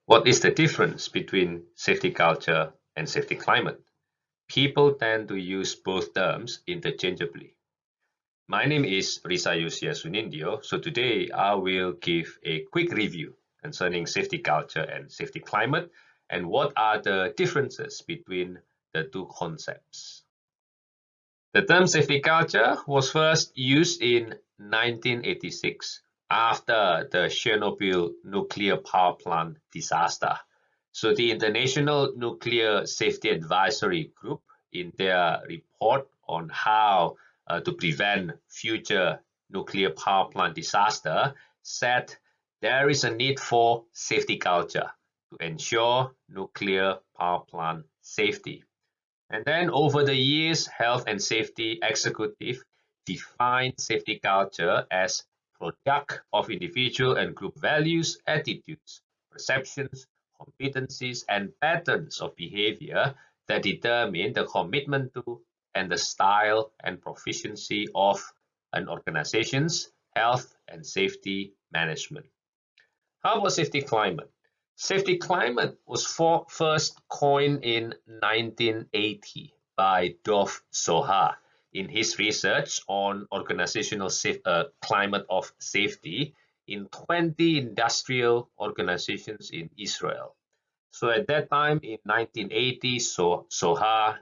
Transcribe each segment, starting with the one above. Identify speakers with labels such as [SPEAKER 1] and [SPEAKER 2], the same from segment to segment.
[SPEAKER 1] What is the difference between safety culture and safety climate? People tend to use both terms interchangeably. My name is Risayus Yasunindyo. So today I will give a quick review concerning safety culture and safety climate and what are the differences between the two concepts. The term safety culture was first used in 1986 after the Chernobyl nuclear power plant disaster. So the International Nuclear Safety Advisory Group, in their report on how to prevent future nuclear power plant disaster, said there is a need for safety culture to ensure nuclear power plant safety. And then over the years, health and safety executive defined safety culture as product of individual and group values, attitudes, perceptions, competencies, and patterns of behavior that determine the commitment to and the style and proficiency of an organization's health and safety management. How about safety climate? Safety climate was first coined in 1980 by Dov Soha in his research on organizational climate of safety in 20 industrial organizations in Israel. So at that time in 1980, Soha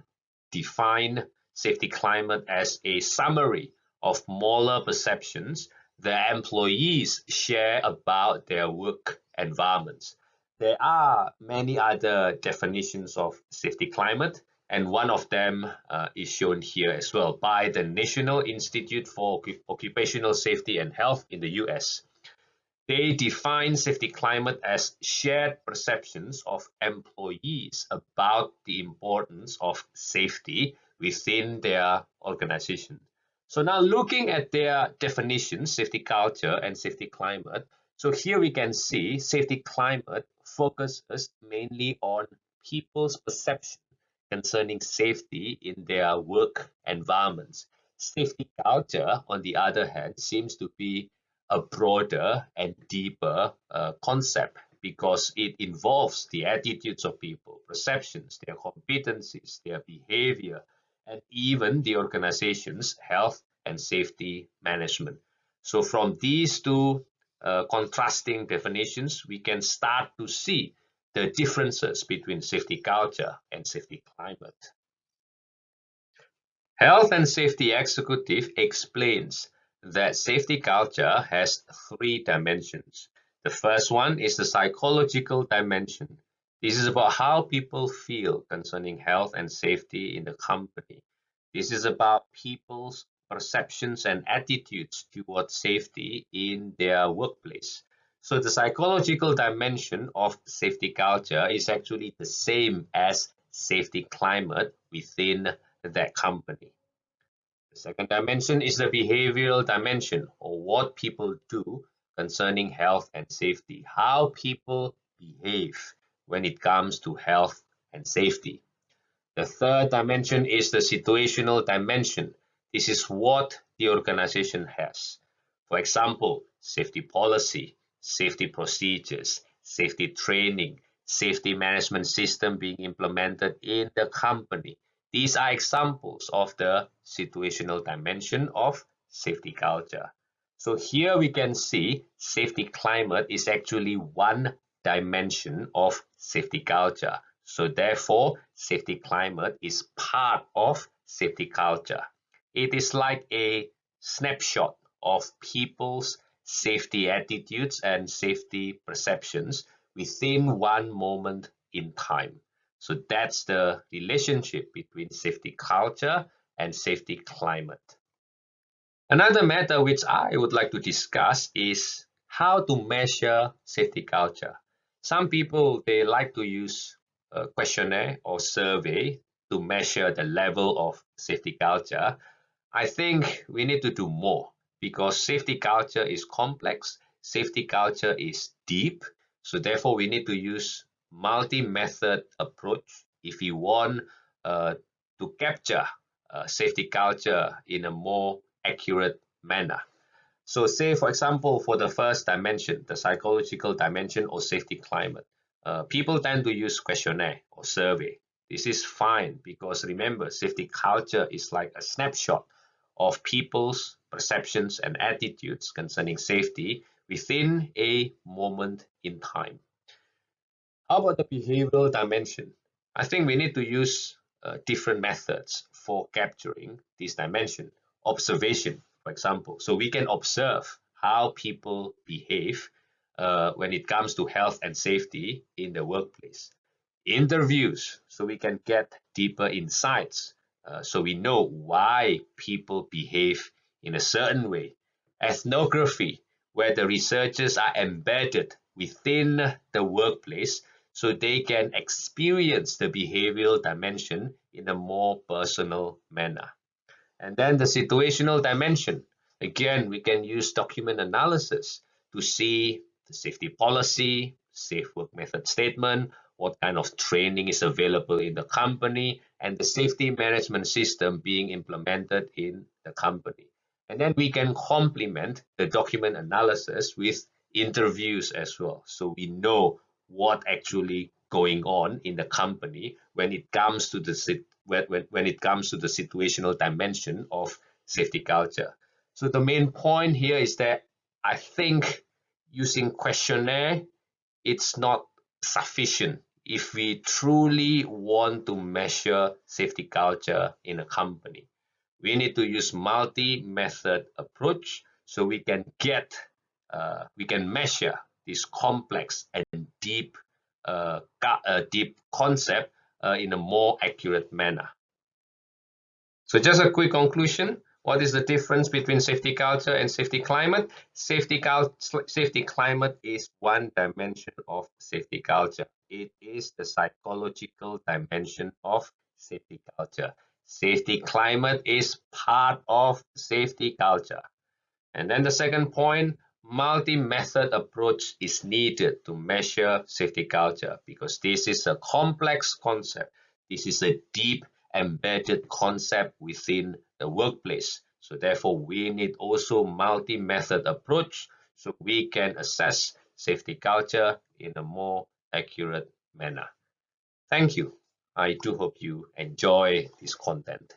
[SPEAKER 1] defined safety climate as a summary of moral perceptions the employees share about their work environments. There are many other definitions of safety climate, and one of them is shown here as well by the National Institute for Occupational Safety and Health in the US. They define safety climate as shared perceptions of employees about the importance of safety within their organization. So now looking at their definitions, safety culture and safety climate. So here we can see safety climate focuses mainly on people's perception concerning safety in their work environments. Safety culture, on the other hand, seems to be a broader and deeper concept because it involves the attitudes of people, perceptions, their competencies, their behavior, and even the organization's health and safety management. So from these two contrasting definitions, we can start to see the differences between safety culture and safety climate. Health and Safety Executive explains that safety culture has three dimensions. The first one is the psychological dimension. This is about how people feel concerning health and safety in the company. This is about people's perceptions and attitudes towards safety in their workplace. So the psychological dimension of safety culture is actually the same as safety climate within that company. The second dimension is the behavioral dimension, or what people do concerning health and safety, how people behave when it comes to health and safety. The third dimension is the situational dimension. This is what the organization has. For example, safety policy, safety procedures, safety training, safety management system being implemented in the company. These are examples of the situational dimension of safety culture. So here we can see safety climate is actually one dimension of safety culture. So therefore, safety climate is part of safety culture. It is like a snapshot of people's safety attitudes and safety perceptions within one moment in time. So that's the relationship between safety culture and safety climate. Another matter which I would like to discuss is how to measure safety culture. Some people, they like to use a questionnaire or survey to measure the level of safety culture. I think we need to do more because safety culture is complex, safety culture is deep. So therefore we need to use multi-method approach if you want to capture safety culture in a more accurate manner. So say, for example, for the first dimension, the psychological dimension or safety climate, People tend to use questionnaire or survey. This is fine because remember, safety culture is like a snapshot of people's perceptions and attitudes concerning safety within a moment in time. How about the behavioral dimension? I think we need to use different methods for capturing this dimension. Observation, for example. So we can observe how people behave when it comes to health and safety in the workplace. Interviews, so we can get deeper insights, so we know why people behave in a certain way. Ethnography, where the researchers are embedded within the workplace so they can experience the behavioral dimension in a more personal manner. And then the situational dimension. Again, we can use document analysis to see the safety policy, safe work method statement, what kind of training is available in the company, and the safety management system being implemented in the company. And then we can complement the document analysis with interviews as well. So we know what actually going on in the company when it comes to the when it comes to the situational dimension of safety culture. So the main point here is that I think using questionnaire, it's not sufficient if we truly want to measure safety culture in a company. We need to use multi-method approach so we can measure this complex and deep concept in a more accurate manner. So just a quick conclusion. What is the difference between safety culture and safety climate? Safety climate is one dimension of safety culture. It is the psychological dimension of safety culture. Safety climate is part of safety culture. And then the second point, multi-method approach is needed to measure safety culture because this is a complex concept. This is a deep embedded concept within the workplace. So therefore, we need also multi-method approach so we can assess safety culture in a more accurate manner. Thank you. I do hope you enjoy this content.